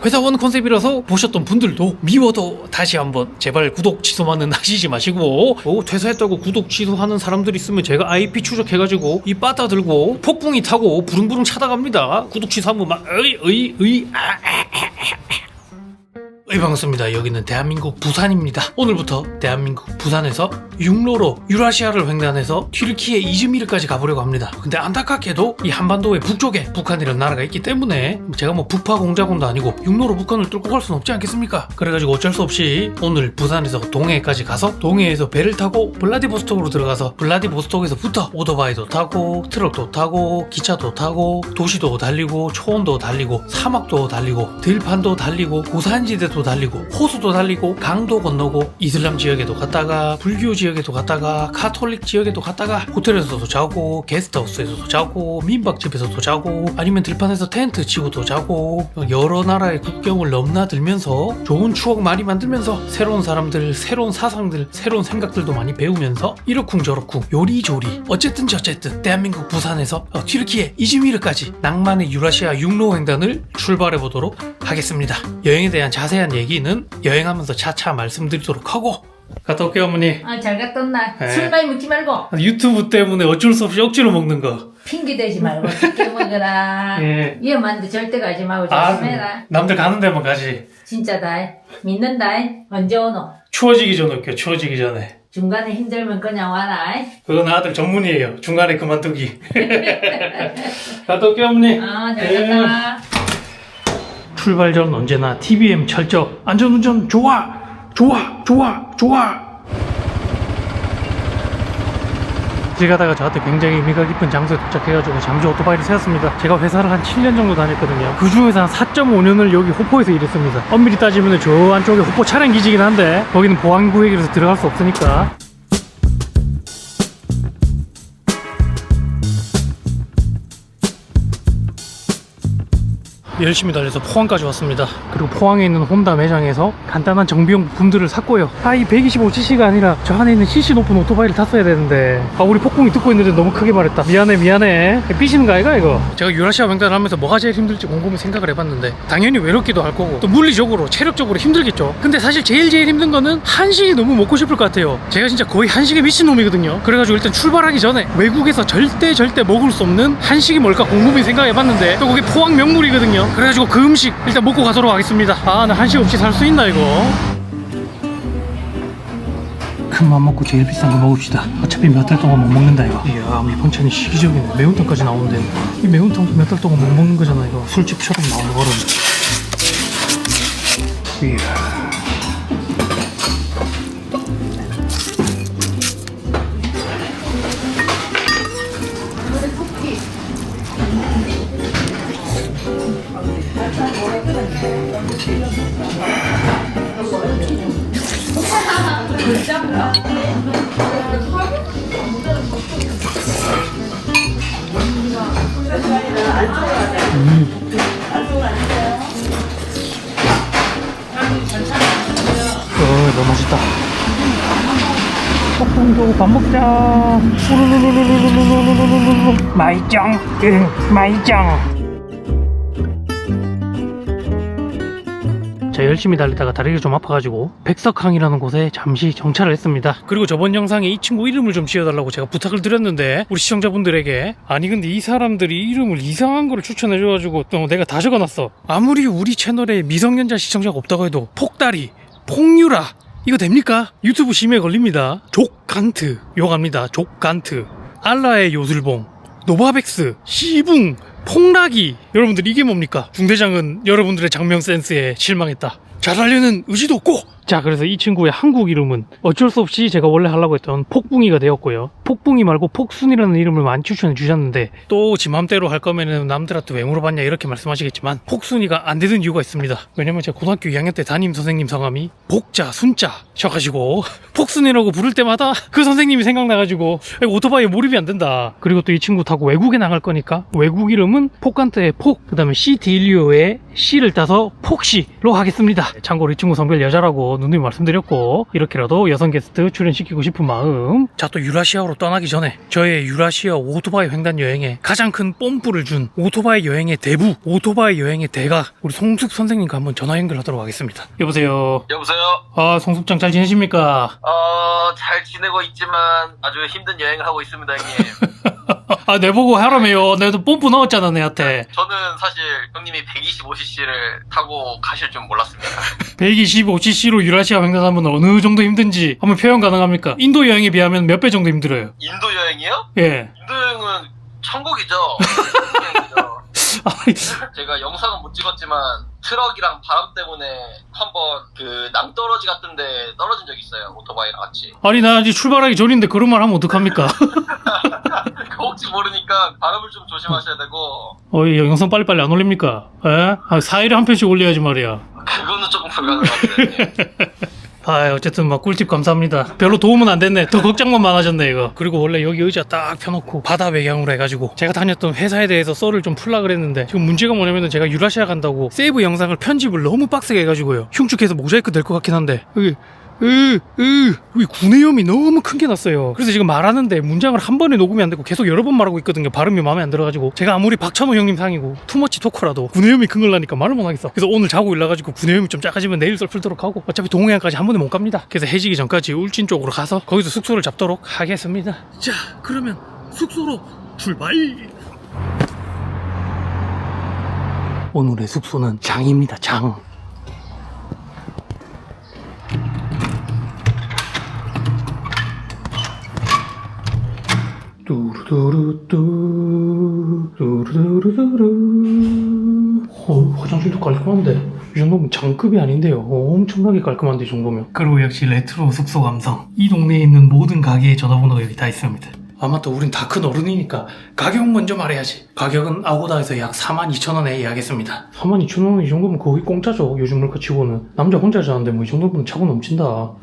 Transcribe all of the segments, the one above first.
회사원 컨셉이라서 보셨던 분들도 미워도 다시 한번 제발 구독 취소만은 하시지 마시고, 퇴사했다고 구독 취소하는 사람들 있으면 제가 IP 추적해가지고 이 빠따 들고 폭풍이 타고 부릉부릉 찾아갑니다. 구독 취소하면 막 반갑습니다. 여기는 대한민국 부산입니다. 오늘부터 대한민국 부산에서 육로로 유라시아를 횡단해서 튀르키예 이즈미르까지 가보려고 합니다. 근데 안타깝게도 이 한반도의 북쪽에 북한이라는 나라가 있기 때문에 제가 뭐 북파 공작원도 아니고 육로로 북한을 뚫고 갈 수는 없지 않겠습니까? 그래가지고 어쩔 수 없이 오늘 부산에서 동해까지 가서 동해에서 배를 타고 블라디보스톡으로 들어가서 블라디보스톡에서부터 오토바이도 타고 트럭도 타고 기차도 타고 도시도 달리고 초원도 달리고 사막도 달리고 들판도 달리고 고산지대도 달리고 호수도 달리고 강도 건너고 이슬람 지역에도 갔다가 불교 지역에도 갔다가 카톨릭 지역에도 갔다가 호텔에서도 자고 게스트하우스에서도 자고 민박집에서도 자고 아니면 들판에서 텐트 치고도 자고 여러 나라의 국경을 넘나들면서 좋은 추억 많이 만들면서 새로운 사람들, 새로운 사상들, 새로운 생각들도 많이 배우면서 이러쿵저러쿵 요리조리 어쨌든 대한민국 부산에서 튀르키예 이즈미르까지 낭만의 유라시아 육로 횡단을 출발해보도록 하겠습니다. 여행에 대한 자세한 얘기는 여행하면서 차차 말씀드리도록 하고 갔다 올게요. 어머니. 잘 갔다 온나. 네. 술 많이 먹지 말고 유튜브 때문에 어쩔 수 없이 억지로 먹는 거. 핑계 대지 말고 쉽게 먹어라. 예. 위험한데 절대 가지 말고 조심해라. 남들 가는 데만 가지. 진짜다. 믿는다. 언제 오노? 추워지기 전에 올게요. 추워지기 전에. 중간에 힘들면 그냥 와라. 그건 아들 전문이에요. 중간에 그만두기. 갔다 올게요. 어머니. 잘 갔다. 출발 전 언제나 TBM 철저 안전운전 좋아. 길 가다가 저한테 굉장히 의미가 깊은 장소에 도착해가지고 잠시 오토바이를 세웠습니다. 제가 회사를 한 7년 정도 다녔거든요. 그 중에서 한 4.5년을 여기 호포에서 일했습니다. 엄밀히 따지면 저 안쪽에 호포 차량 기지긴 한데 거기는 보안구역이라서 들어갈 수 없으니까. 열심히 달려서 포항까지 왔습니다. 그리고 포항에 있는 혼다 매장에서 간단한 정비용 부품들을 샀고요. 이 125cc가 아니라 저 안에 있는 cc 높은 오토바이를 탔어야 되는데 우리 폭풍이 듣고 있는데 너무 크게 말했다. 미안해. 삐지는 거 아이가 이거? 제가 유라시아 횡단을 하면서 뭐가 제일 힘들지 곰곰이 생각을 해봤는데 당연히 외롭기도 할 거고 또 물리적으로 체력적으로 힘들겠죠. 근데 사실 제일 힘든 거는 한식이 너무 먹고 싶을 것 같아요. 제가 진짜 거의 한식에 미친놈이거든요. 그래가지고 일단 출발하기 전에 외국에서 절대 먹을 수 없는 한식이 뭘까 곰곰이 생각해봤는데 또 그게 포항 명물이거든요. 그래가지고 그 음식 일단 먹고 가도록 하겠습니다. 나 한식 없이 살 수 있나 이거? 큰맘 먹고 제일 비싼 거 먹읍시다. 어차피 몇 달 동안 못 먹는다 이거. 이야, 이 반찬이 시기적이네. 매운탕까지 나오는데 이 매운탕도 몇 달 동안 못 먹는 거잖아 이거. 술집처럼 나오는 거는. 이야. 너무 맛있다. 폭풍도 밥 먹자. 마이짱. 열심히 달리다가 다리가 좀 아파가지고 백석항이라는 곳에 잠시 정차를 했습니다. 그리고 저번 영상에 이 친구 이름을 좀 지어달라고 제가 부탁을 드렸는데 우리 시청자분들에게 근데 이 사람들이 이름을 이상한 거를 추천해줘가지고 또 내가 다 적어놨어. 아무리 우리 채널에 미성년자 시청자가 없다고 해도 폭다리, 폭유라 이거 됩니까? 유튜브 심의에 걸립니다. 족간트 욕합니다. 족간트, 알라의 요술봉, 노바백스, 시붕, 폭락이. 여러분들 이게 뭡니까? 중대장은 여러분들의 장명 센스에 실망했다. 잘하려는 의지도 없고. 자, 그래서 이 친구의 한국 이름은 어쩔 수 없이 제가 원래 하려고 했던 폭붕이가 되었고요. 폭붕이 말고 폭순이라는 이름을 많이 추천해 주셨는데 또 지 맘대로 할 거면은 남들한테 왜 물어봤냐 이렇게 말씀하시겠지만 폭순이가 안 되는 이유가 있습니다. 왜냐면 제가 고등학교 2학년 때 담임 선생님 성함이 복자 순자 셔가지고 폭순이라고 부를 때마다 그 선생님이 생각나가지고 오토바이에 몰입이 안 된다. 그리고 또 이 친구 타고 외국에 나갈 거니까 외국 이름 이름은 폭간트의 폭, 그 다음에 시딜리오의 C를 따서 폭시로 하겠습니다. 참고로 이 친구 성별 여자라고 누누이 말씀드렸고, 이렇게라도 여성 게스트 출연시키고 싶은 마음. 자, 또 유라시아로 떠나기 전에 저의 유라시아 오토바이 횡단 여행에 가장 큰 뽐뿌를 준 오토바이 여행의 대부, 오토바이 여행의 대가, 우리 송숙 선생님과 한번 전화 연결하도록 하겠습니다. 여보세요. 여보세요? 송숙장 잘 지내십니까? 잘 지내고 있지만 아주 힘든 여행을 하고 있습니다, 형님. 내보고 하라며요. 내도 뽐뿌 넣었잖아, 내한테. 저는 사실 형님이 125cc를 타고 가실 줄 몰랐습니다. 125cc로 유라시아 횡단하면 어느 정도 힘든지 한번 표현 가능합니까? 인도 여행에 비하면 몇 배 정도 힘들어요? 인도 여행이요? 예. 인도 여행은 천국이죠. 제가 영상은 못 찍었지만 트럭이랑 바람 때문에 한번 그 낭떠러지 같은데 떨어진 적 있어요. 오토바이랑 같이. 아니, 나 아직 출발하기 전인데 그런 말 하면 어떡합니까? 혹시 모르니까 발음을 좀 조심하셔야 되고. 이 영상 빨리빨리 안 올립니까? 예? 4일에 한 편씩 올려야지 말이야. 그거는 조금 불가능한데. 어쨌든 막 꿀팁 감사합니다. 별로 도움은 안 됐네. 더 걱정만 많아졌네, 이거. 그리고 원래 여기 의자 딱 펴놓고 바다 배경으로 해가지고 제가 다녔던 회사에 대해서 썰을 좀 풀라 그랬는데, 지금 문제가 뭐냐면은 제가 유라시아 간다고 세이브 영상을 편집을 너무 빡세게 해가지고요. 흉측해서 모자이크 될 것 같긴 한데, 여기 구내염이 너무 큰 게 났어요. 그래서 지금 말하는데 문장을 한 번에 녹음이 안 되고 계속 여러 번 말하고 있거든요. 발음이 마음에 안 들어가지고. 제가 아무리 박찬호 형님 상이고 투머치 토커라도 구내염이 큰 걸 나니까 말을 못 하겠어. 그래서 오늘 자고 일어나가지고 구내염이 좀 작아지면 내일 썰 풀도록 하고, 어차피 동해안까지 한 번에 못 갑니다. 그래서 해지기 전까지 울진 쪽으로 가서 거기서 숙소를 잡도록 하겠습니다. 자, 그러면 숙소로 출발! 오늘의 숙소는 장입니다. 장. 화장실도 깔끔한데 이 정도면 장급이 아닌데요. 엄청나게 깔끔한데, 이 정도면. 그리고 역시 레트로 숙소 감성. 이 동네에 있는 모든 가게의 전화번호가 여기 다 있습니다. 맞다, 우린 다 큰 어른이니까 가격 먼저 말해야지. 가격은 아고다에서 약 42,000원에 예약했습니다. 42,000원 이 정도면 거의 공짜죠. 요즘 물가 치고는. 남자 혼자 자는데 뭐 이 정도면 차고 넘친다.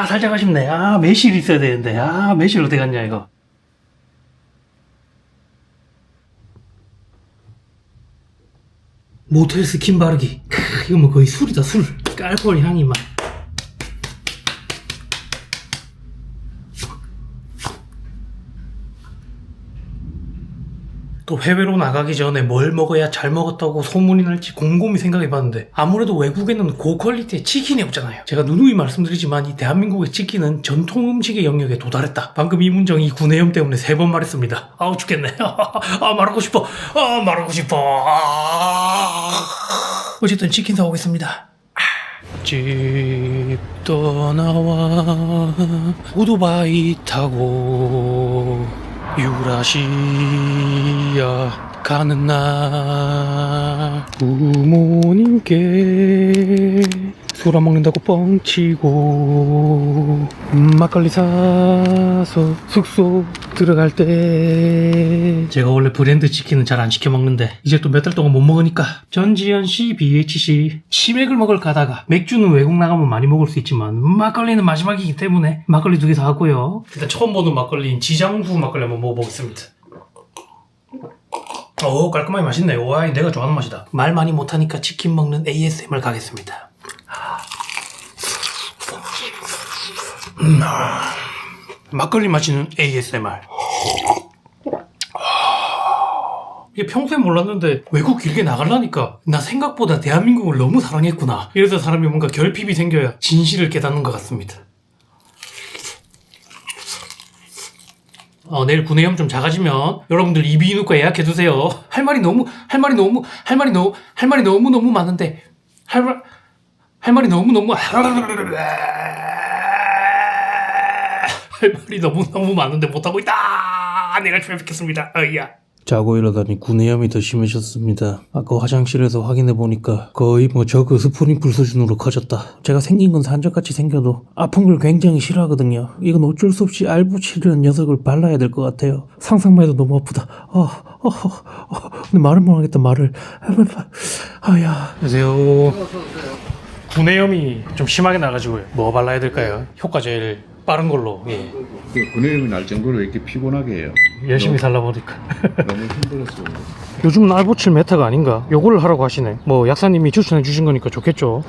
살짝 아쉽네. 매실 있어야 되는데. 매실 어디 갔냐 이거. 모텔 스킨 바르기. 이거 뭐 거의 술이다, 술. 알코올 향이 막. 또 해외로 나가기 전에 뭘 먹어야 잘 먹었다고 소문이 날지 곰곰이 생각해봤는데, 아무래도 외국에는 고퀄리티의 치킨이 없잖아요. 제가 누누이 말씀드리지만 이 대한민국의 치킨은 전통 음식의 영역에 도달했다. 방금 이 문장이 구내염 때문에 3번 말했습니다. 아우 죽겠네. 말하고 싶어. 말하고 싶어. 어쨌든 치킨 사오겠습니다. 집 떠나와 오토바이 타고 유라시아 가는 날, 부모님께 술 안 먹는다고 뻥치고 막걸리 사서 숙소 들어갈 때. 제가 원래 브랜드 치킨은 잘 안 시켜 먹는데 이제 또 몇 달 동안 못 먹으니까 전지현씨 BHC 치맥을 먹을 가다가, 맥주는 외국 나가면 많이 먹을 수 있지만 막걸리는 마지막이기 때문에 막걸리 2개 사왔고요. 일단 처음 보는 막걸리인 지장수 막걸리 한번 먹어보겠습니다. 깔끔하게 맛있네. 와, 내가 좋아하는 맛이다. 말 많이 못하니까 치킨 먹는 ASMR 가겠습니다. 막걸리 마시는 ASMR. 이게 평소에 몰랐는데 외국 길게 나가려니까 나 생각보다 대한민국을 너무 사랑했구나. 이래서 사람이 뭔가 결핍이 생겨야 진실을 깨닫는 것 같습니다. 내일 구내염 좀 작아지면 여러분들 이비인후과 예약해두세요. 할 말이 너무 많은데, 할 말이 너무 많은데 못하고 있다. 내일 아침에 뵙겠습니다. 자고 일어나니 구내염이 더 심해졌습니다. 아까 화장실에서 확인해보니까 거의 저그 스프링풀 수준으로 커졌다. 제가 생긴 건 산적같이 생겨도 아픈 걸 굉장히 싫어하거든요. 이건 어쩔 수 없이 알부치르는 녀석을 발라야 될 것 같아요. 상상만 해도 너무 아프다. 근데 말을 못하겠다, 말을. 안녕하세요. 구내염이 좀 심하게 나가지고요. 뭐 발라야 될까요? 효과 젤 빠른 걸로. 예. 그 근육이 날 정도로 이렇게 피곤하게 해요. 열심히 살다 보니까. 너무 힘들었어요. 요즘은 알보칠 메타가 아닌가? 요거를 하라고 하시네. 뭐 약사님이 추천해 주신 거니까 좋겠죠.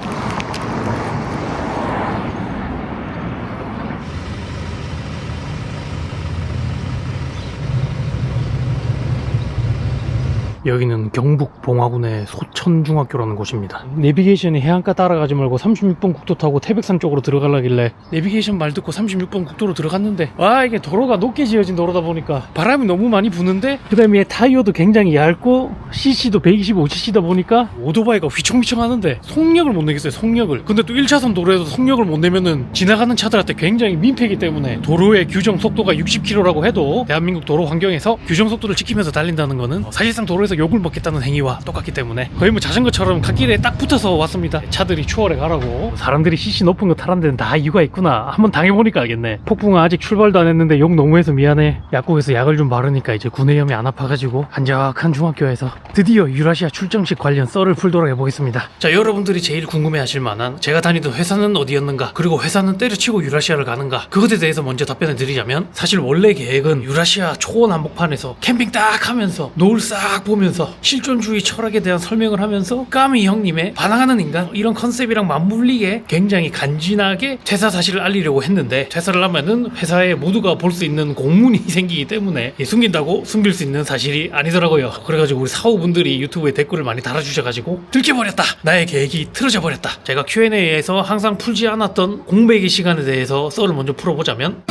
여기는 경북 봉화군의 소천중학교라는 곳입니다. 내비게이션이 해안가 따라가지 말고 36번 국도 타고 태백산 쪽으로 들어가려길래 내비게이션 말 듣고 36번 국도로 들어갔는데 와 이게 도로가 높게 지어진 도로다 보니까 바람이 너무 많이 부는데 그 다음에 타이어도 굉장히 얇고 CC도 125cc다 보니까 오토바이가 휘청휘청 하는데 속력을 못 내겠어요. 속력을. 근데 또 1차선 도로에서 속력을 못 내면은 지나가는 차들한테 굉장히 민폐이기 때문에 도로의 규정 속도가 60km라고 해도 대한민국 도로 환경에서 규정 속도를 지키면서 달린다는 거는 사실상 도로에서 욕을 먹겠다는 행위와 똑같기 때문에 거의 뭐 자전거처럼 갓길에 딱 붙어서 왔습니다. 차들이 추월해 가라고. 사람들이 CC 높은 거 타는 데는 다 이유가 있구나. 한번 당해보니까 알겠네. 폭풍아 아직 출발도 안 했는데 욕 너무해서 미안해. 약국에서 약을 좀 바르니까 이제 구내염이 안 아파가지고 한적한 중학교에서 드디어 유라시아 출정식 관련 썰을 풀도록 해보겠습니다. 자, 여러분들이 제일 궁금해하실 만한 제가 다니던 회사는 어디였는가, 그리고 회사는 때려치고 유라시아를 가는가, 그것에 대해서 먼저 답변을 드리자면 사실 원래 계획은 유라시아 초원 한복판에서 캠핑 딱 하면서 노을 싹 보면서 실존주의 철학에 대한 설명을 하면서 까미 형님의 반항하는 인간 이런 컨셉이랑 맞물리게 굉장히 간지나게 퇴사 사실을 알리려고 했는데, 퇴사를 하면은 회사에 모두가 볼 수 있는 공문이 생기기 때문에 숨긴다고 숨길 수 있는 사실이 아니더라고요. 그래가지고 우리 사후분들이 유튜브에 댓글을 많이 달아주셔가지고 들켜버렸다, 나의 계획이 틀어져 버렸다. 제가 Q&A에서 항상 풀지 않았던 공백의 시간에 대해서 썰을 먼저 풀어보자면,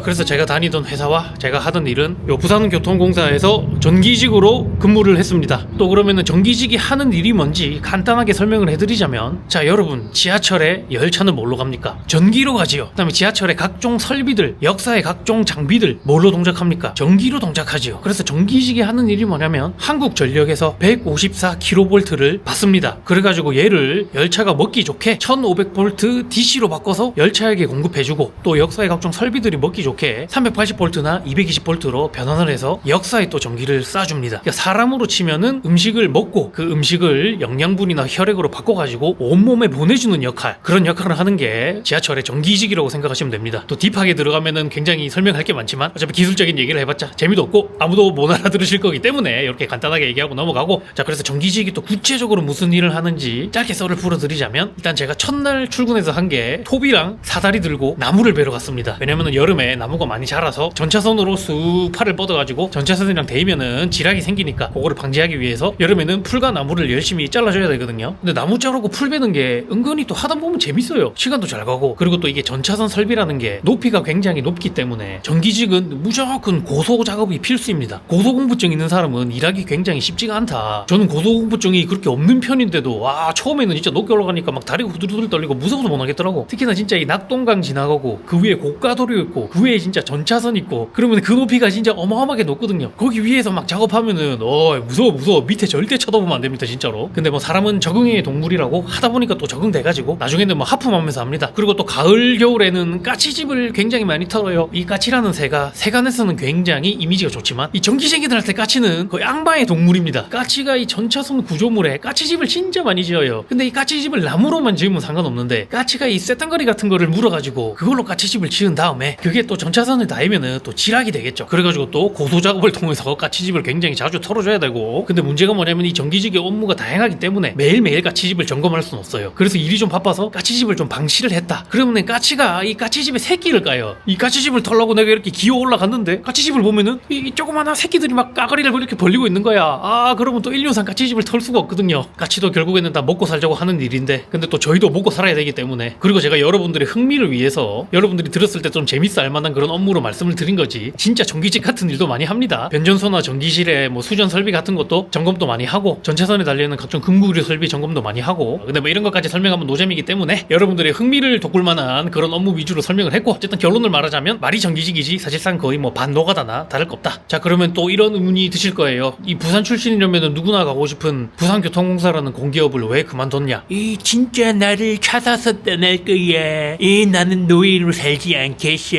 그래서 제가 다니던 회사와 제가 하던 일은 요 부산교통공사에서 전기직으로 근무를 했습니다. 또 그러면은 전기직이 하는 일이 뭔지 간단하게 설명을 해드리자면, 자 여러분, 지하철에 열차는 뭘로 갑니까? 전기로 가지요. 그 다음에 지하철의 각종 설비들, 역사의 각종 장비들 뭘로 동작합니까? 전기로 동작하지요. 그래서 전기직이 하는 일이 뭐냐면 한국전력에서 154kV를 받습니다. 그래가지고 얘를 열차가 먹기 좋게 1500V DC로 바꿔서 열차에게 공급해주고, 또 역사의 각종 설비들이 먹기 좋게 380V나 220V로 변환을 해서 역사에 또 전기를 쏴줍니다. 그러니까 사람으로 치면은 음식을 먹고 그 음식을 영양분이나 혈액으로 바꿔가지고 온몸에 보내주는 역할, 그런 역할을 하는 게 지하철의 전기직이라고 생각하시면 됩니다. 또 딥하게 들어가면은 굉장히 설명할 게 많지만 어차피 기술적인 얘기를 해봤자 재미도 없고 아무도 못 알아들으실 거기 때문에 이렇게 간단하게 얘기하고 넘어가고, 자 그래서 전기직이 또 구체적으로 무슨 일을 하는지 짧게 썰을 풀어드리자면, 일단 제가 첫날 출근해서 한 게 톱이랑 사다리 들고 나무를 베러 갔습니다. 왜냐면은 여름에 나무가 많이 자라서 전차선으로 쑥 팔을 뻗어가지고 전차선이랑 대이면은 지락이 생기니까 그거를 방지하기 위해서 여름에는 풀과 나무를 열심히 잘라줘야 되거든요. 근데 나무 자르고 풀 베는 게 은근히 또 하다 보면 재밌어요. 시간도 잘 가고, 그리고 또 이게 전차선 설비라는 게 높이가 굉장히 높기 때문에 전기직은 무조건 고소 작업이 필수입니다. 고소공부증 있는 사람은 일하기 굉장히 쉽지가 않다. 저는 고소공부증이 그렇게 없는 편인데도 와 처음에는 진짜 높게 올라가니까 막 다리가 후들후들 떨리고 무서워서 못 하겠더라고. 특히나 진짜 이 낙동강 지나가고 그 위에 고가도로 있고 그 위에 진짜 전차선 있고 그러면 그 높이가 진짜 어마어마하게 높거든요. 거기 위에서 막 작업하면은 무서워 밑에 절대 쳐다보면 안 됩니다 진짜로. 근데 뭐 사람은 적응의 동물이라고 하다 보니까 또 적응돼가지고 나중에는 뭐 하품하면서 합니다. 그리고 또 가을 겨울에는 까치집을 굉장히 많이 털어요. 이 까치라는 새가 세간에서는 굉장히 이미지가 좋지만 이 전기쟁이들한테 까치는 거의 악마의 동물입니다. 까치가 이 전차선 구조물에 까치집을 진짜 많이 지어요. 근데 이 까치집을 나무로만 지으면 상관없는데 까치가 이 쇳덩거리 같은 거를 물어가지고 그걸로 까치집을 지은 다음에 그게 또 전차선을 닿으면은 또 지락이 되겠죠. 그래가지고 또 고소 작업을 통해서 까치집을 굉장히 자주 털어줘야 되고, 근데 문제가 뭐냐면 이 전기직의 업무가 다양하기 때문에 매일매일 까치집을 점검할 수는 없어요. 그래서 일이 좀 바빠서 까치집을 좀 방치를 했다. 그러면 까치가 이 까치집에 새끼를 까요. 이 까치집을 털려고 내가 이렇게 기어 올라갔는데 까치집을 보면은 이 조그마한 새끼들이 막 까가리를 이렇게 벌리고 있는 거야. 그러면 또 1년산 까치집을 털 수가 없거든요. 까치도 결국에는 다 먹고 살자고 하는 일인데, 근데 또 저희도 먹고 살아야 되기 때문에, 그리고 제가 여러분들의 흥미를 위해서 여러분들이 들었을 때 좀 재밌어 할 만한 그런 업무로 말씀을 드린 거지, 진짜 전기직 같은 일도 많이 합니다. 변전소나 전기실에 뭐 수전 설비 같은 것도 점검도 많이 하고, 전차선에 달리는 각종 금구류 설비 점검도 많이 하고, 근데 뭐 이런 것까지 설명하면 노잼이기 때문에 여러분들의 흥미를 돋굴 만한 그런 업무 위주로 설명을 했고, 어쨌든 결론을 말하자면 말이 전기직이지 사실상 거의 뭐 반 노가다나 다를 거 없다. 자 그러면 또 이런 의문이 드실 거예요. 이 부산 출신이라면 누구나 가고 싶은 부산교통공사라는 공기업을 왜 그만뒀냐? 진짜 나를 찾아서 떠날 거야. 나는 노예로 살지 않겠어.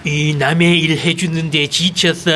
이 남의 일 해주는데 지쳤어.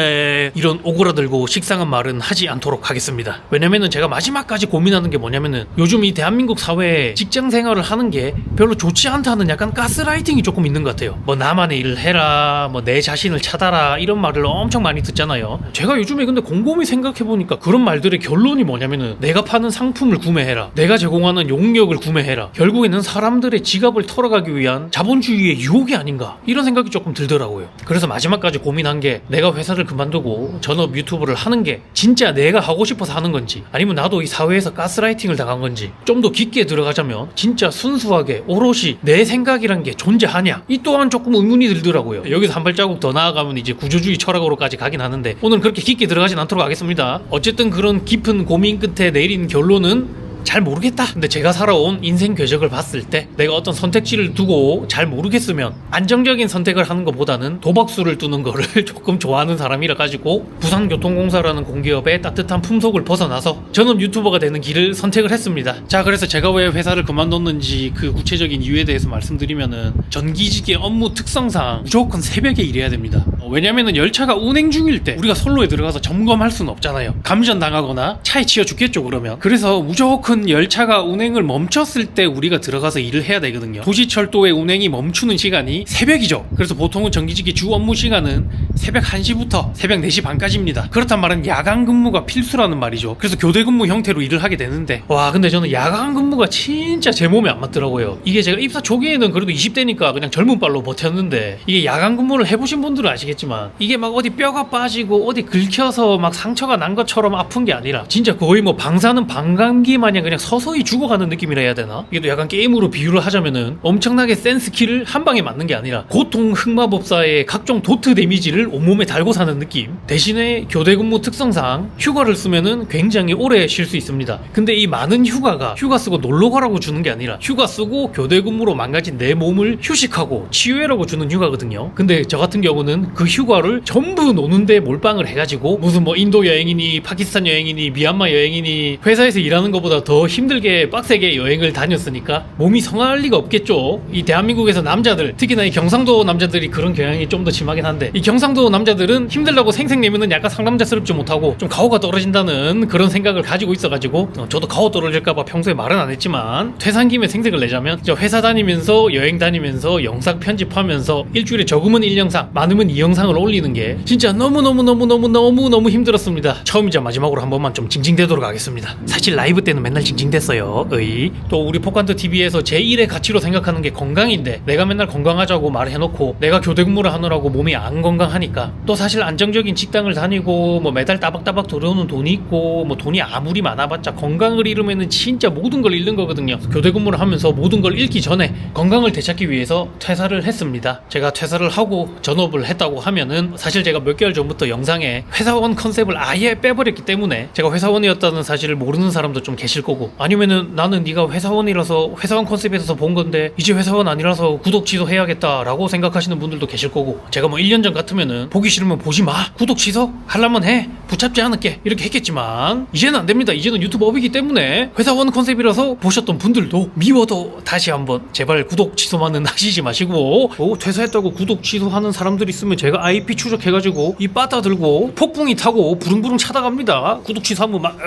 이런 오그라들고 식상한 말은 하지 않도록 하겠습니다. 왜냐면은 제가 마지막까지 고민하는 게 뭐냐면은 요즘 이 대한민국 사회에 직장 생활을 하는 게 별로 좋지 않다는 약간 가스라이팅이 조금 있는 것 같아요. 뭐 나만의 일을 해라, 뭐 내 자신을 찾아라, 이런 말을 엄청 많이 듣잖아요. 제가 요즘에 근데 곰곰이 생각해보니까 그런 말들의 결론이 뭐냐면은 내가 파는 상품을 구매해라, 내가 제공하는 용역을 구매해라, 결국에는 사람들의 지갑을 털어가기 위한 자본주의의 유혹이 아닌가, 이런 생각이 조금 들더라고요. 그래서 마지막까지 고민한 게 내가 회사를 그만두고 전업 유튜브를 하는 게 진짜 내가 하고 싶어서 하는 건지, 아니면 나도 이 사회에서 가스라이팅을 당한 건지, 좀 더 깊게 들어가자면 진짜 순수하게 오롯이 내 생각이란 게 존재하냐, 이 또한 조금 의문이 들더라고요. 여기서 한 발자국 더 나아가면 이제 구조주의 철학으로까지 가긴 하는데 오늘 그렇게 깊게 들어가진 않도록 하겠습니다. 어쨌든 그런 깊은 고민 끝에 내린 결론은 잘 모르겠다. 근데 제가 살아온 인생 궤적을 봤을 때 내가 어떤 선택지를 두고 잘 모르겠으면 안정적인 선택을 하는 것보다는 도박수를 두는 거를 조금 좋아하는 사람이라 가지고 부산교통공사라는 공기업의 따뜻한 품속을 벗어나서 전업 유튜버가 되는 길을 선택을 했습니다. 자, 그래서 제가 왜 회사를 그만뒀는지 그 구체적인 이유에 대해서 말씀드리면은 전기직의 업무 특성상 무조건 새벽에 일해야 됩니다. 왜냐면은 열차가 운행 중일 때 우리가 선로에 들어가서 점검할 수는 없잖아요. 감전 당하거나 차에 치여 죽겠죠, 그러면. 그래서 무조건 열차가 운행을 멈췄을 때 우리가 들어가서 일을 해야 되거든요. 도시철도의 운행이 멈추는 시간이 새벽이죠. 그래서 보통은 전기직의 주 업무 시간은 새벽 1시부터 새벽 4시 반까지입니다. 그렇단 말은 야간 근무가 필수라는 말이죠. 그래서 교대 근무 형태로 일을 하게 되는데, 와, 근데 저는 야간 근무가 진짜 제 몸에 안 맞더라고요. 이게 제가 입사 초기에는 그래도 20대니까 그냥 젊은 발로 버텼는데, 이게 야간 근무를 해보신 분들은 아시겠지만 이게 막 어디 뼈가 빠지고 어디 긁혀서 막 상처가 난 것처럼 아픈 게 아니라 진짜 거의 뭐 방사능 반감기 마냥 그냥 서서히 죽어가는 느낌이라 해야 되나? 이게 또 약간 게임으로 비유를 하자면은 엄청나게 센 스킬을 한 방에 맞는 게 아니라 고통 흑마법사의 각종 도트 데미지를 온몸에 달고 사는 느낌. 대신에 교대 근무 특성상 휴가를 쓰면은 굉장히 오래 쉴 수 있습니다. 근데 이 많은 휴가가 휴가 쓰고 놀러 가라고 주는 게 아니라 휴가 쓰고 교대 근무로 망가진 내 몸을 휴식하고 치유해라고 주는 휴가거든요. 근데 저 같은 경우는 그 휴가를 전부 노는데 몰빵을 해가지고 무슨 뭐 인도 여행이니 파키스탄 여행이니 미얀마 여행이니 회사에서 일하는 것보다 더 힘들게 빡세게 여행을 다녔으니까 몸이 성할 리가 없겠죠. 이 대한민국에서 남자들, 특히나 이 경상도 남자들이 그런 경향이 좀 더 심하긴 한데, 이 경상도 남자들은 힘들다고 생색내면은 약간 상남자스럽지 못하고 좀 가오가 떨어진다는 그런 생각을 가지고 있어가지고 저도 가오 떨어질까봐 평소에 말은 안 했지만 퇴사한 김에 생색을 내자면 저 회사 다니면서 여행 다니면서 영상 편집하면서 일주일에 적으면 1영상 많으면 2영상을 올리는 게 진짜 너무 힘들었습니다. 처음이자 마지막으로 한 번만 좀 징징대도록 하겠습니다. 사실 라이브 때는 맨날 징징댔어요. 또 우리 포칸트 TV에서 제1의 가치로 생각하는 게 건강인데, 내가 맨날 건강하자고 말해놓고 내가 교대 근무를 하느라고 몸이 안 건강하니까, 또 사실 안정적인 직장을 다니고 뭐 매달 따박따박 들어오는 돈이 있고 뭐 돈이 아무리 많아봤자 건강을 잃으면은 진짜 모든 걸 잃는 거거든요. 교대 근무를 하면서 모든 걸 잃기 전에 건강을 되찾기 위해서 퇴사를 했습니다. 제가 퇴사를 하고 전업을 했다고 하면은 사실 제가 몇 개월 전부터 영상에 회사원 컨셉을 아예 빼버렸기 때문에 제가 회사원이었다는 사실을 모르는 사람도 좀 계실 거고, 아니면은 나는 네가 회사원이라서 회사원 컨셉에서 본 건데 이제 회사원 아니라서 구독 취소해야겠다 라고 생각하시는 분들도 계실 거고, 제가 뭐 1년 전 같으면은 보기 싫으면 보지 마, 구독 취소 하려면 해, 붙잡지 않을게, 이렇게 했겠지만 이제는 안 됩니다. 이제는 유튜버이기 때문에 회사원 컨셉이라서 보셨던 분들도 미워도 다시 한번 제발 구독 취소만은 하시지 마시고, 퇴사했다고 구독 취소하는 사람들 있으면 제가 IP 추적해가지고 이 빠따 들고 폭풍이 타고 부릉부릉 찾아갑니다. 구독 취소하면 막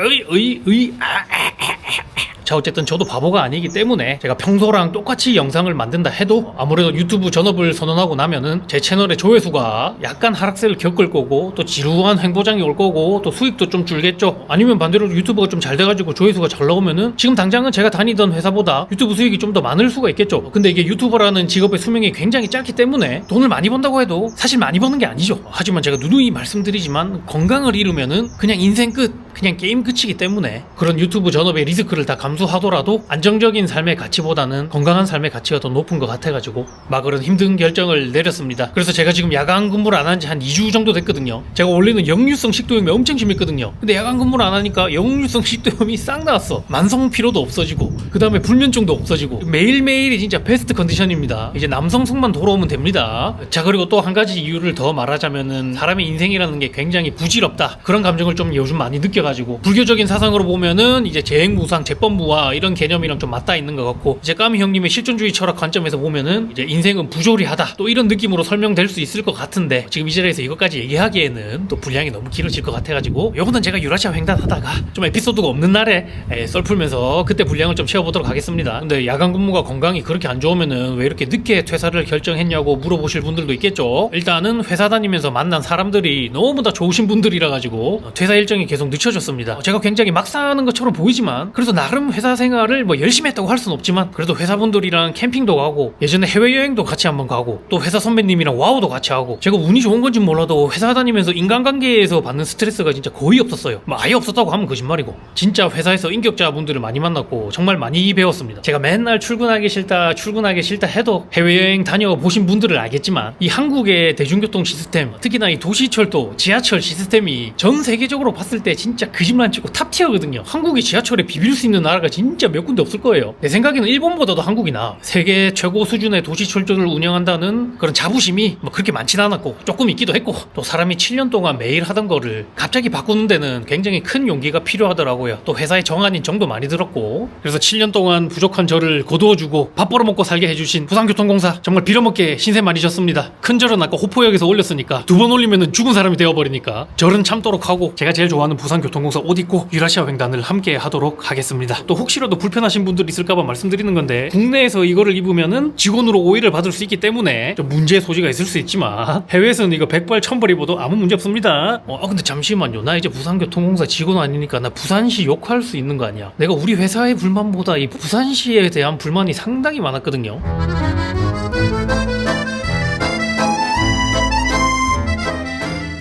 자, 어쨌든 저도 바보가 아니기 때문에 제가 평소랑 똑같이 영상을 만든다 해도 아무래도 유튜브 전업을 선언하고 나면은 제 채널의 조회수가 약간 하락세를 겪을 거고, 또 지루한 횡보장이 올 거고, 또 수익도 좀 줄겠죠. 아니면 반대로 유튜브가 좀 잘 돼가지고 조회수가 잘 나오면은 지금 당장은 제가 다니던 회사보다 유튜브 수익이 좀 더 많을 수가 있겠죠. 근데 이게 유튜버라는 직업의 수명이 굉장히 짧기 때문에 돈을 많이 번다고 해도 사실 많이 버는 게 아니죠. 하지만 제가 누누이 말씀드리지만 건강을 잃으면은 그냥 인생 끝, 그냥 게임 끝이기 때문에 그런 유튜브 전업의 리스크를 다 감수하더라도 안정적인 삶의 가치보다는 건강한 삶의 가치가 더 높은 것 같아가지고 막 그런 힘든 결정을 내렸습니다. 그래서 제가 지금 야간 근무를 안 한 지 한 2주 정도 됐거든요. 제가 원래는 역류성 식도염이 엄청 심했거든요. 근데 야간 근무를 안 하니까 역류성 식도염이 싹 나왔어. 만성 피로도 없어지고, 그 다음에 불면증도 없어지고, 매일매일이 진짜 베스트 컨디션입니다. 이제 남성성만 돌아오면 됩니다. 자, 그리고 또 한 가지 이유를 더 말하자면은 사람의 인생이라는 게 굉장히 부질없다, 그런 감정을 좀 요즘 많이 느껴 생겨가지고 불교적인 사상으로 보면은 이제 재행무상, 재법무와 이런 개념이랑 좀 맞닿아 있는 것 같고, 이제 까미 형님의 실존주의 철학 관점에서 보면은 이제 인생은 부조리하다, 또 이런 느낌으로 설명될 수 있을 것 같은데, 지금 이 자리에서 이것까지 얘기하기에는 또 분량이 너무 길어질 것 같아가지고 요거는 제가 유라시아 횡단하다가 좀 에피소드가 없는 날에 썰 풀면서 그때 분량을 좀 채워보도록 하겠습니다. 근데 야간 근무가 건강이 그렇게 안 좋으면은 왜 이렇게 늦게 퇴사를 결정했냐고 물어보실 분들도 있겠죠. 일단은 회사 다니면서 만난 사람들이 너무 다 좋으신 분들이라 가지고 퇴사 일정이 계속 늦춰졌습니다. 제가 굉장히 막 사는 것처럼 보이지만 그래도 나름 회사 생활을 뭐 열심히 했다고 할 순 없지만 그래도 회사분들이랑 캠핑도 가고 예전에 해외여행도 같이 한번 가고 또 회사 선배님이랑 와우도 같이 하고, 제가 운이 좋은 건지 몰라도 회사 다니면서 인간관계에서 받는 스트레스가 진짜 거의 없었어요. 뭐 아예 없었다고 하면 거짓말이고, 진짜 회사에서 인격자분들을 많이 만났고 정말 많이 배웠습니다. 제가 맨날 출근하기 싫다 해도 해외여행 다녀보신 분들을 알겠지만 이 한국의 대중교통 시스템, 특히나 이 도시철도 지하철 시스템이 전 세계적으로 봤을 때 진짜 거짓말 안 치고 탑티어거든요. 한국이 지하철에 비빌 수 있는 나라가 진짜 몇 군데 없을 거예요. 내 생각에는 일본보다도 한국이 나아. 세계 최고 수준의 도시철도를 운영한다는 그런 자부심이 뭐 그렇게 많진 않았고 조금 있기도 했고, 또 사람이 7년 동안 매일 하던 거를 갑자기 바꾸는 데는 굉장히 큰 용기가 필요하더라고요. 또 회사의 정한인 정도 많이 들었고, 그래서 7년 동안 부족한 저를 거두어주고 밥 벌어먹고 살게 해주신 부산교통공사 정말 빌어먹게 신세 많이 졌습니다. 큰 절은 아까 호포역에서 올렸으니까 2번 올리면 죽은 사람이 되어버리니까 절은 참도록 하고, 제가 제일 좋아하는 부산교통공사 옷 입고 유라시아 횡단을 함께 하도록 하겠습니다. 또 혹시라도 불편하신 분들 있을까봐 말씀드리는 건데, 국내에서 이거를 입으면은 직원으로 오해를 받을 수 있기 때문에 좀 문제의 소지가 있을 수 있지만 해외에서는 이거 100발 1000발 입어도 아무 문제 없습니다. 근데 잠시만요, 나 이제 부산교통공사 직원 아니니까 나 부산시 욕할 수 있는 거 아니야? 내가 우리 회사의 불만보다 이 부산시에 대한 불만이 상당히 많았거든요.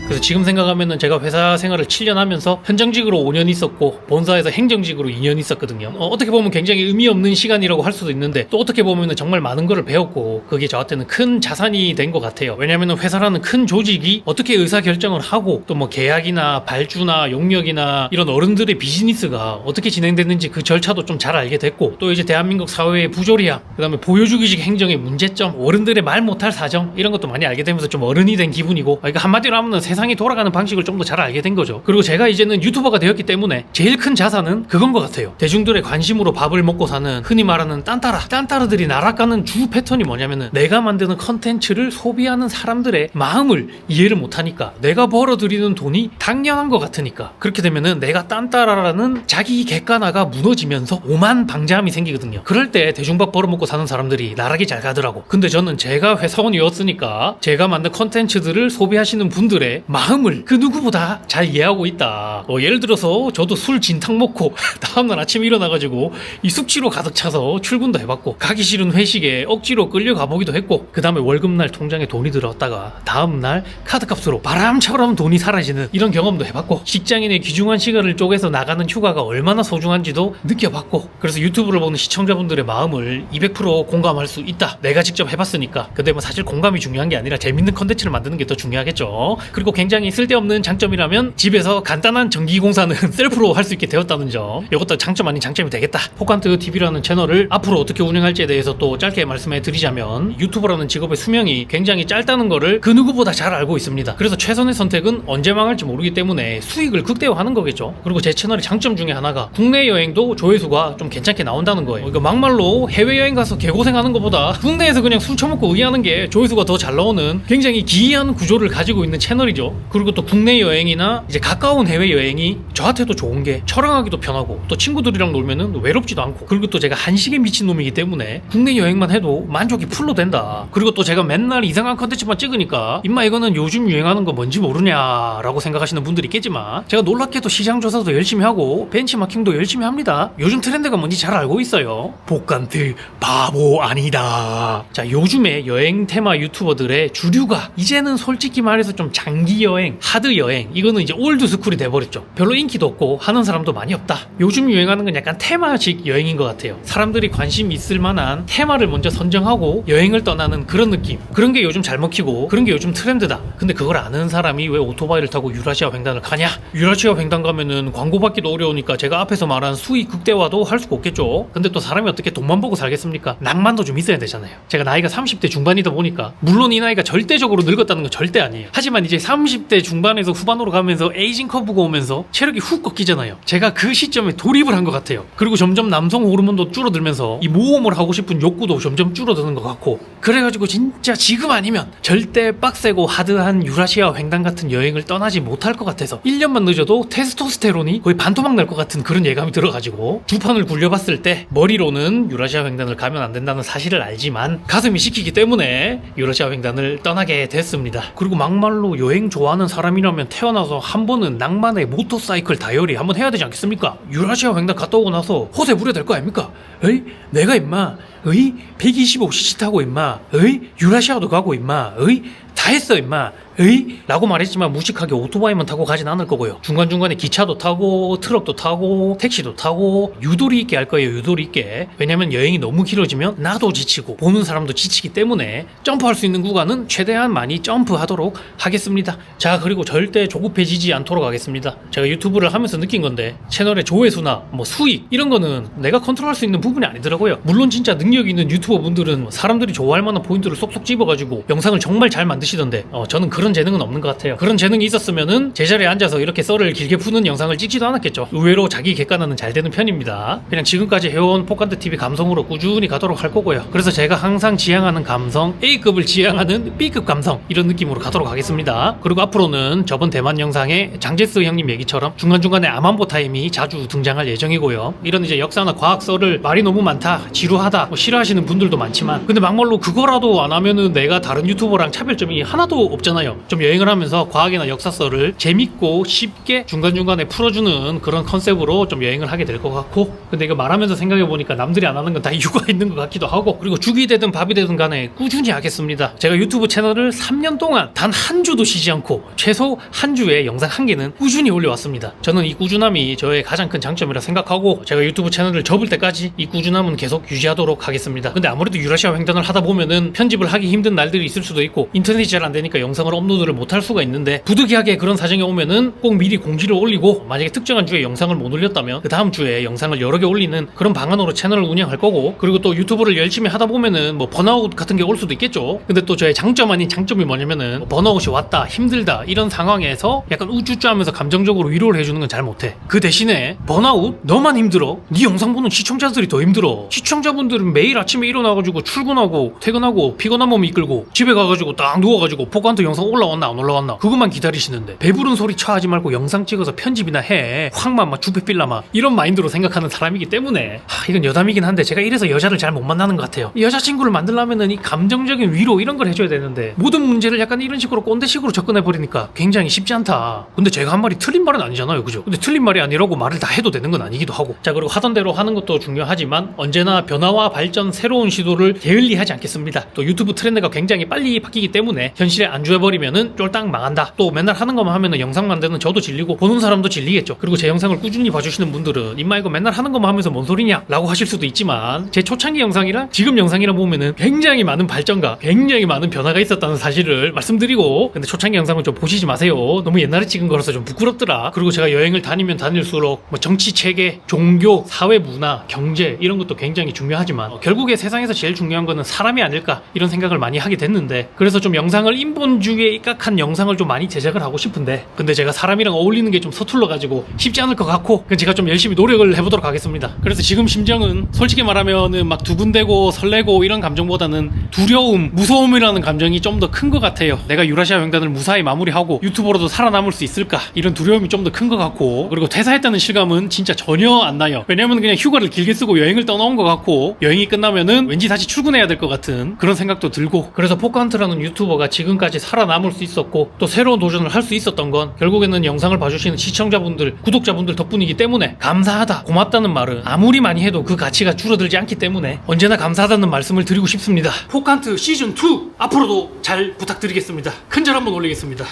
그래서 지금 생각하면은 제가 회사 생활을 7년 하면서 현장직으로 5년 있었고 본사에서 행정직으로 2년 있었거든요. 어떻게 보면 굉장히 의미 없는 시간이라고 할 수도 있는데, 또 어떻게 보면은 정말 많은 거를 배웠고 그게 저한테는 큰 자산이 된 것 같아요. 왜냐면은 회사라는 큰 조직이 어떻게 의사결정을 하고 또 뭐 계약이나 발주나 용역이나 이런 어른들의 비즈니스가 어떻게 진행됐는지 그 절차도 좀 잘 알게 됐고, 또 이제 대한민국 사회의 부조리함, 그 다음에 보여주기식 행정의 문제점, 어른들의 말 못할 사정, 이런 것도 많이 알게 되면서 좀 어른이 된 기분이고, 그러니까 한마디로 하면 세상이 돌아가는 방식을 좀 더 잘 알게 된 거죠. 그리고 제가 이제는 유튜버가 되었기 때문에 제일 큰 자산은 그건 것 같아요. 대중들의 관심으로 밥을 먹고 사는 흔히 말하는 딴따라들이 날아가는 주 패턴이 뭐냐면은, 내가 만드는 컨텐츠를 소비하는 사람들의 마음을 이해를 못하니까, 내가 벌어들이는 돈이 당연한 것 같으니까, 그렇게 되면은 내가 딴따라라는 자기 객관화가 무너지면서 오만방자함이 생기거든요. 그럴 때 대중밥 벌어먹고 사는 사람들이 나락이 잘 가더라고. 근데 저는 제가 회사원이었으니까 제가 만든 컨텐츠들을 소비하시는 분들의 마음을 그 누구보다 잘 이해하고 있다. 예를 들어서 저도 술 진탕 먹고 다음날 아침에 일어나가지고 이 숙취로 가득 차서 출근도 해봤고, 가기 싫은 회식에 억지로 끌려가 보기도 했고, 그 다음에 월급날 통장에 돈이 들어왔다가 다음날 카드값으로 바람처럼 돈이 사라지는 이런 경험도 해봤고, 직장인의 귀중한 시간을 쪼개서 나가는 휴가가 얼마나 소중한지도 느껴봤고, 그래서 유튜브를 보는 시청자분들의 마음을 200% 공감할 수 있다. 내가 직접 해봤으니까. 근데 뭐 사실 공감이 중요한 게 아니라 재밌는 컨텐츠를 만드는 게 더 중요하겠죠. 그리고 굉장히 쓸데없는 장점이라면 집에서 간단한 전기공사는 셀프로 할 수 있게 되었다는 점, 이것도 장점 아닌 장점이 되겠다. 포칸트 TV라는 채널을 앞으로 어떻게 운영할지에 대해서 또 짧게 말씀해 드리자면, 유튜버라는 직업의 수명이 굉장히 짧다는 거를 그 누구보다 잘 알고 있습니다. 그래서 최선의 선택은 언제 망할지 모르기 때문에 수익을 극대화하는 거겠죠. 그리고 제 채널의 장점 중에 하나가 국내 여행도 조회수가 좀 괜찮게 나온다는 거예요. 그러니까 막말로 해외여행 가서 개고생하는 것보다 국내에서 그냥 술 처먹고 의의하는 게 조회수가 더 잘 나오는 굉장히 기이한 구조를 가지고 있는 채널이죠. 그리고 또 국내 여행이나 이제 가까운 해외 여행이 저한테도 좋은 게 촬영하기도 편하고, 또 친구들이랑 놀면은 외롭지도 않고, 그리고 또 제가 한식에 미친 놈이기 때문에 국내 여행만 해도 만족이 풀로 된다. 그리고 또 제가 맨날 이상한 컨텐츠만 찍으니까 임마 이거는 요즘 유행하는 거 뭔지 모르냐라고 생각하시는 분들이 있겠지만, 제가 놀랍게도 시장 조사도 열심히 하고 벤치마킹도 열심히 합니다. 요즘 트렌드가 뭔지 잘 알고 있어요. 복간트 바보 아니다. 자, 요즘에 여행 테마 유튜버들의 주류가 이제는 솔직히 말해서 좀 장기 여행, 하드 여행, 이거는 이제 올드 스쿨이 돼버렸죠. 별로 인기도 없고 하는 사람도 많이 없다. 요즘 유행하는 건 약간 테마식 여행인 것 같아요. 사람들이 관심 있을 만한 테마를 먼저 선정하고 여행을 떠나는 그런 느낌, 그런 게 요즘 잘 먹히고 그런 게 요즘 트렌드다. 근데 그걸 아는 사람이 왜 오토바이를 타고 유라시아 횡단을 가냐? 유라시아 횡단 가면은 광고 받기도 어려우니까 제가 앞에서 말한 수익 극대화도 할 수가 없겠죠. 근데 또 사람이 어떻게 돈만 보고 살겠습니까? 낭만도 좀 있어야 되잖아요. 제가 나이가 30대 중반이다 보니까, 물론 이 나이가 절대적으로 늙었다는 건 절대 아니에요. 하지만 이제 30 30대 중반에서 후반으로 가면서 에이징 커브가 오면서 체력이 훅 꺾이잖아요. 제가 그 시점에 돌입을 한 것 같아요. 그리고 점점 남성 호르몬도 줄어들면서 이 모험을 하고 싶은 욕구도 점점 줄어드는 것 같고, 그래가지고 진짜 지금 아니면 절대 빡세고 하드한 유라시아 횡단 같은 여행을 떠나지 못할 것 같아서 1년만 늦어도 테스토스테론이 거의 반토막 날 것 같은 그런 예감이 들어가지고 두 판을 굴려봤을 때 머리로는 유라시아 횡단을 가면 안 된다는 사실을 알지만 가슴이 시키기 때문에 유라시아 횡단을 떠나게 됐습니다. 그리고 막말로 여행 좋아하는 사람이라면 태어나서 한 번은 낭만의 모터사이클 다이어리 한번 해야 되지 않겠습니까? 유라시아 횡단 갔다 오고 나서 허세 부려야 될 거 아닙니까? 에이? 내가 임마 에이? 125cc 타고 임마 에이? 유라시아도 가고 임마 에이? 다 했어 임마 에이? 라고 말했지만 무식하게 오토바이만 타고 가진 않을 거고요. 중간중간에 기차도 타고 트럭도 타고 택시도 타고 유도리 있게 할 거예요. 유도리 있게. 왜냐면 여행이 너무 길어지면 나도 지치고 보는 사람도 지치기 때문에 점프할 수 있는 구간은 최대한 많이 점프하도록 하겠습니다. 자, 그리고 절대 조급해지지 않도록 하겠습니다. 제가 유튜브를 하면서 느낀 건데 채널의 조회수나 뭐 수익 이런 거는 내가 컨트롤할 수 있는 부분이 아니더라고요. 물론 진짜 능력 있는 유튜버 분들은 사람들이 좋아할 만한 포인트를 쏙쏙 집어가지고 영상을 정말 잘 만드시던데 저는 그런 재능은 없는 것 같아요. 그런 재능이 있었으면은 제자리에 앉아서 이렇게 썰을 길게 푸는 영상을 찍지도 않았겠죠. 의외로 자기 객관화는 잘 되는 편입니다. 그냥 지금까지 해온 포칸트TV 감성으로 꾸준히 가도록 할 거고요. 그래서 제가 항상 지향하는 감성, A급을 지향하는 B급 감성, 이런 느낌으로 가도록 하겠습니다. 그리고 앞으로는 저번 대만 영상에 장제스 형님 얘기처럼 중간중간에 아만보 타임이 자주 등장할 예정이고요. 이런 이제 역사나 과학 썰을 말이 너무 많다, 지루하다, 뭐 싫어하시는 분들도 많지만 근데 막말로 그거라도 안 하면은 내가 다른 유튜버랑 차별점이 하나도 없잖아요. 좀 여행을 하면서 과학이나 역사설을 재밌고 쉽게 중간중간에 풀어주는 그런 컨셉으로 좀 여행을 하게 될 것 같고, 근데 이거 말하면서 생각해보니까 남들이 안 하는 건 다 이유가 있는 것 같기도 하고, 그리고 죽이 되든 밥이 되든 간에 꾸준히 하겠습니다. 제가 유튜브 채널을 3년 동안 단 한 주도 쉬지 않고 최소 한 주에 영상 한 개는 꾸준히 올려왔습니다. 저는 이 꾸준함이 저의 가장 큰 장점이라 생각하고 제가 유튜브 채널을 접을 때까지 이 꾸준함은 계속 유지하도록 하겠습니다. 근데 아무래도 유라시아 횡단을 하다 보면은 편집을 하기 힘든 날들이 있을 수도 있고 인터넷이 잘 안 되니까 영상을 업로드를 못할 수가 있는데, 부득이하게 그런 사정이 오면은 꼭 미리 공지를 올리고 만약에 특정한 주에 영상을 못 올렸다면 그 다음 주에 영상을 여러 개 올리는 그런 방안으로 채널을 운영할 거고, 그리고 또 유튜브를 열심히 하다 보면은 뭐 번아웃 같은 게 올 수도 있겠죠. 근데 또 저의 장점 아닌 장점이 뭐냐면은 뭐 번아웃이 왔다, 힘들다 이런 상황에서 약간 우쭈쭈 하면서 감정적으로 위로를 해주는 건 잘 못해. 그 대신에 번아웃? 너만 힘들어? 네 영상 보는 시청자들이 더 힘들어. 시청자분들은 매일 아침에 일어나가지고 출근하고 퇴근하고 피곤한 몸 이끌고 집에 가가지고 딱 누워가지고 포칸트 영상 올라왔나 안 올라왔나 그것만 기다리시는데, 배부른 소리 처하지 말고 영상 찍어서 편집이나 해. 확만 막 주페필라마 이런 마인드로 생각하는 사람이기 때문에 이건 여담이긴 한데 제가 이래서 여자를 잘 못 만나는 것 같아요. 여자친구를 만들려면은 이 감정적인 위로 이런 걸 해줘야 되는데 모든 문제를 약간 이런 식으로 꼰대식으로 접근해버리니까 굉장히 쉽지 않다. 근데 제가 한 말이 틀린 말은 아니잖아요, 그죠? 근데 틀린 말이 아니라고 말을 다 해도 되는 건 아니기도 하고. 자, 그리고 하던 대로 하는 것도 중요하지만 언제나 변화와 발전, 새로운 시도를 게을리하지 않겠습니다. 또 유튜브 트렌드가 굉장히 빨리 바뀌기 때문에 현실에 안주해버리면은 쫄딱 망한다. 또 맨날 하는 것만 하면은 영상 만드는 저도 질리고 보는 사람도 질리겠죠. 그리고 제 영상을 꾸준히 봐주시는 분들은 임마 이거 맨날 하는 것만 하면서 뭔 소리냐 라고 하실 수도 있지만, 제 초창기 영상이랑 지금 영상이랑 보면은 굉장히 많은 발전과 굉장히 많은 변화가 있었다는 사실을 말씀드리고, 근데 초창기 영상은 좀 보시지 마세요. 너무 옛날에 찍은 거라서 좀 부끄럽더라. 그리고 제가 여행을 다니면 다닐수록 뭐 정치 체계, 종교, 사회 문화, 경제 이런 것도 굉장히 중요하지만 결국에 세상에서 제일 중요한 거는 사람이 아닐까 이런 생각을 많이 하게 됐는데, 그래서 좀 영상을 인본주의에 입각한 영상을 좀 많이 제작을 하고 싶은데, 근데 제가 사람이랑 어울리는 게 좀 서툴러가지고 쉽지 않을 것 같고, 제가 좀 열심히 노력을 해보도록 하겠습니다. 그래서 지금 심정은 솔직히 말하면은 막 두근대고 설레고 이런 감정보다는 두려움, 무서움이라는 감정이 좀 더 큰 것 같아요. 내가 유라시아 횡단을 무사히 마무리하고 유튜버로도 살아남을 수 있을까 이런 두려움이 좀 더 큰 것 같고, 그리고 퇴사했다는 실감은 진짜 전혀 안 나요. 왜냐면 그냥 휴가를 길게 쓰고 여행을 떠나온 것 같고, 여행이 끝나면은 왠지 다시 출근해야 될 것 같은 그런 생각도 들고, 그래서 포칸트라는 유튜버가 지금까지 살아남을 수 있었고 또 새로운 도전을 할 수 있었던 건 결국에는 영상을 봐주시는 시청자분들, 구독자분들 덕분이기 때문에 감사하다, 고맙다는 말은 아무리 많이 해도 그 가치가 줄어들지 않기 때문에 언제나 감사하다는 말씀을 드리고 싶습니다. 포칸트 시즌2 앞으로도 잘 부탁드리겠습니다. 큰절 한번 올리겠습니다.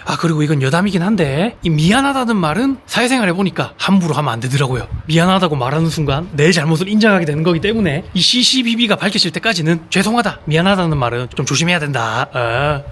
아, 그리고 이건 여담이긴 한데 이 미안하다는 말은 사회생활 해보니까 함부로 하면 안 되더라고요. 미안하다고 말하는 순간 내 잘못을 인정하게 되는 거기 때문에 이 CCBB가 밝혀질 때까지는 죄송하다, 미안하다는 말은 좀 조심해야 된다.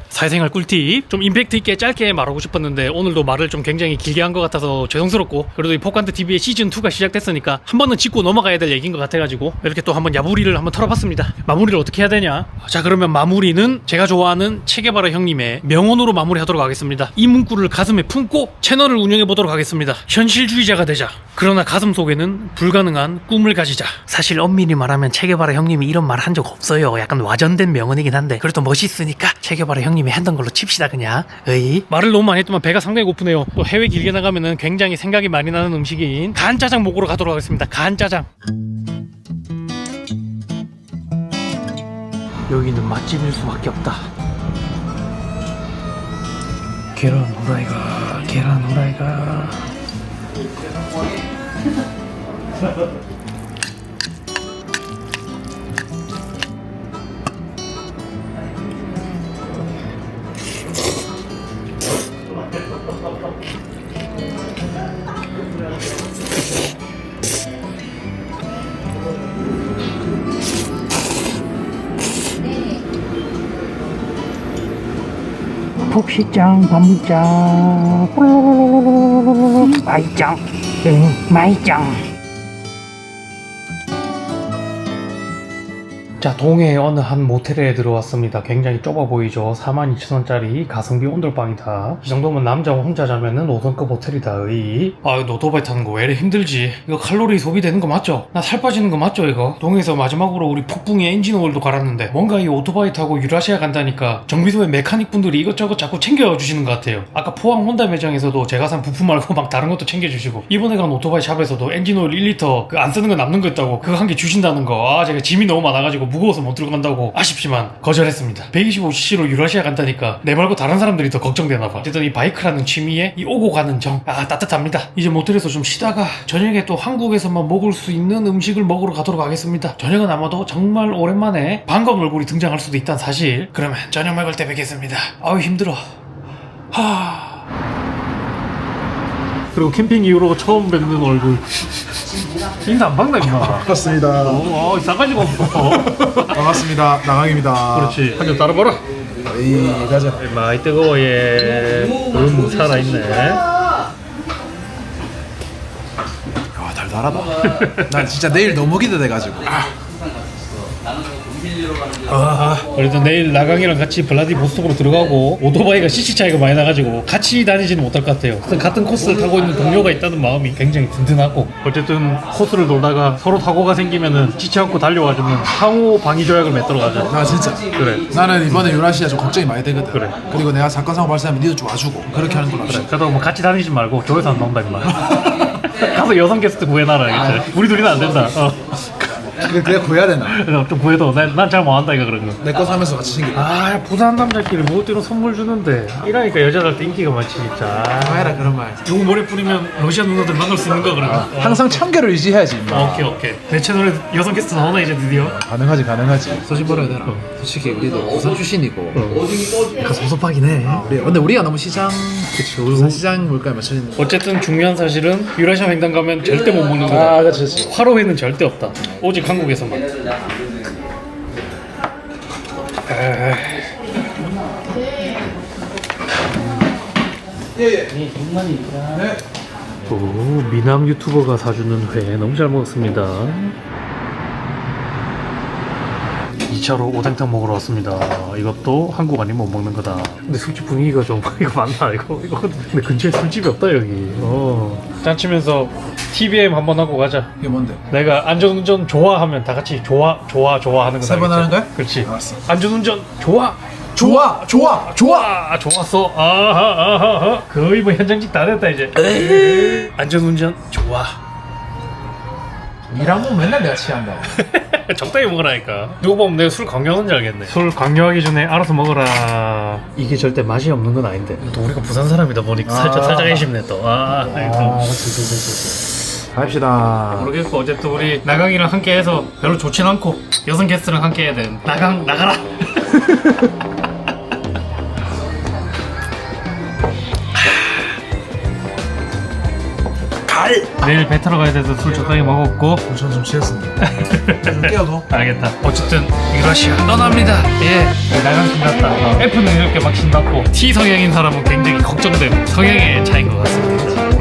사회생활 꿀팁 좀 임팩트 있게 짧게 말하고 싶었는데 오늘도 말을 좀 굉장히 길게 한 것 같아서 죄송스럽고, 그래도 이 포칸트 TV의 시즌2가 시작됐으니까 한 번은 짚고 넘어가야 될 얘기인 것 같아가지고 이렇게 또 한번 야부리를 한번 털어봤습니다. 마무리를 어떻게 해야 되냐? 자, 그러면 마무리는 제가 좋아하는 체게바라 형님의 명언으로 마무리하도록 하겠습니다. 이 문구를 가슴에 품고 채널을 운영해 보도록 하겠습니다. 현실주의자가 되자. 그러나 가슴 속에는 불가능한 꿈을 가지자. 사실 엄밀히 말하면 체게바라 형님이 이런 말 한 적 없어요. 약간 와전된 명언이긴 한데 그래도 멋있으니까 체게바라 형님이 했던 걸로 칩시다 그냥. 에이. 말을 너무 많이 했더만 배가 상당히 고프네요. 또 해외 길게 나가면은 굉장히 생각이 많이 나는 음식인 간짜장 먹으러 가도록 하겠습니다. 간짜장. 여기는 맛집일 수밖에 없다. 계란 후라이가, 계란 후라이가. 폭시장, 밤장, 마이장, 마이장. 자, 동해의 어느 한 모텔에 들어왔습니다. 굉장히 좁아 보이죠? 42,000원짜리 가성비 온돌방이다. 이 정도면 남자 혼자 자면은 5성급 호텔이다. 의. 아, 이거 오토바이 타는 거 왜 이래 힘들지? 이거 칼로리 소비되는 거 맞죠? 나 살 빠지는 거 맞죠, 이거? 동해에서 마지막으로 우리 폭풍이 엔진 오일도 갈았는데 뭔가 이 오토바이 타고 유라시아 간다니까 정비소의 메카닉 분들이 이것저것 자꾸 챙겨주시는 것 같아요. 아까 포항 혼다 매장에서도 제가 산 부품 말고 막 다른 것도 챙겨주시고, 이번에 간 오토바이 샵에서도 엔진 오일 1리터 그 안 쓰는 거 남는 거 있다고 그거 한 개 주신다는 거. 아, 제가 짐이 너무 많아가지고 무거워서 못 들고 간다고 아쉽지만 거절했습니다. 125cc로 유라시아 간다니까 내 말고 다른 사람들이 더 걱정되나봐. 어쨌든 이 바이크라는 취미에 이 오고 가는 정, 따뜻합니다. 이제 모텔에서 좀 쉬다가 저녁에 또 한국에서만 먹을 수 있는 음식을 먹으러 가도록 하겠습니다. 저녁은 아마도 정말 오랜만에 반가운 얼굴이 등장할 수도 있다는 사실. 그러면 저녁 먹을 때 뵙겠습니다. 아우 힘들어. 그리고 캠핑 이후로 처음 뵙는 얼굴. 인사 안 박나 임마. 반갑습니다. 싸가지가 없어. 반갑습니다. 나강입니다. 그렇지. 한 점 따라봐라. 에이, 가자. 많이 뜨거워 얘. 살아있네. 아, 달달하다. 난 진짜 내일 너무 기대돼가지고. 그래도 내일 나강이랑 같이 블라디보스톡으로 들어가고 오토바이가 cc 차이가 많이 나가지고 같이 다니지는 못할 것 같아요. 같은 코스를 타고 있는 동료가 있다는 마음이 굉장히 든든하고, 어쨌든 코스를 돌다가 서로 사고가 생기면은 지치 않고 달려와주는 상호 방위 조약을 맺도록 하자. 나 진짜. 그래. 나는 이번에 유라시아 좀 걱정이 많이 되거든. 그래. 그리고 내가 사건 사고 발생하면 니도 좀 와주고 그렇게 하는 걸로 합시다. 그래도 뭐 같이 다니지 말고 조회수 안 나온다 임마. 가서 여성 게스트 구해놔라 알겠지? 우리 둘이는 안 된다. 그래 구해야 되나? 좀 구해도 난 잘 못한다 이거 그런 거. 내 거 사면서 같이 챙겨. 아, 부산 남자끼리 무엇대로 선물 주는데 이러니까 여자들한테 인기가 많지 진짜. 해라 그런 말. 누구 머리 뿌리면 러시아 누나들 만날 수 있는 거 그러면. 항상 참결을 유지해야지. 임마. 오케이. 내 채널에 여성 게스트 나오나 이제 드디어. 가능하지. 소신 벌어야 되나? 솔직히 우리도 부산 출신이고. 약간 섭섭하긴 해. 근데 우리가 너무 시장. 그치. 부산 시장 물가에 맞춰지는. 어쨌든 중요한 사실은 유라시아 횡단 가면 절대 못 먹는 거다. 아, 그렇지. 화로회는 절대 없다. 오직 한국에서만. 오, 미남 유튜버가 사주는 회 너무 잘 먹었습니다. 2차로 오뎅탕 먹으러 왔습니다. 이것도 한국 아니면 못 먹는 거다. 근데 술집 분위기가 좀 이거 맞나 이거 근데 근처에 술집이 없다 여기. 짠치면서 TBM 한번 하고 가자. 이게 뭔데? 내가 안전운전 좋아하면 다 같이 좋아 하는 거다. 세번 하는 거야? 그렇지. 알았어. 안전운전 좋아. 좋았어. 아하. 거의 뭐 현장직 다 됐다 이제. 안전운전 좋아. 일하면 맨날 내가 취한다. 적당히 먹으라니까. 누구 보면 내가 술 강요하는 줄 알겠네. 술 강요하기 전에 알아서 먹어라. 이게 절대 맛이 없는 건 아닌데 또 우리가 부산 사람이다 보니까 살짝 애쉽네 또. 갑시다. 모르겠고 어쨌든 우리 나강이랑 함께 해서 별로 좋진 않고 여성 게스트랑 함께 해야 되는 나강 나가라. 내일 배 타러 가야 돼서 술 적당히 먹었고. 전 좀 취했습니다. 좀 깨워도. 알겠다. 어쨌든 유라시아 떠납니다. 예, 나간 신났다. F는 이렇게 막 신났고 T 성향인 사람은 굉장히 걱정되고 성향의 차이인 것 같습니다.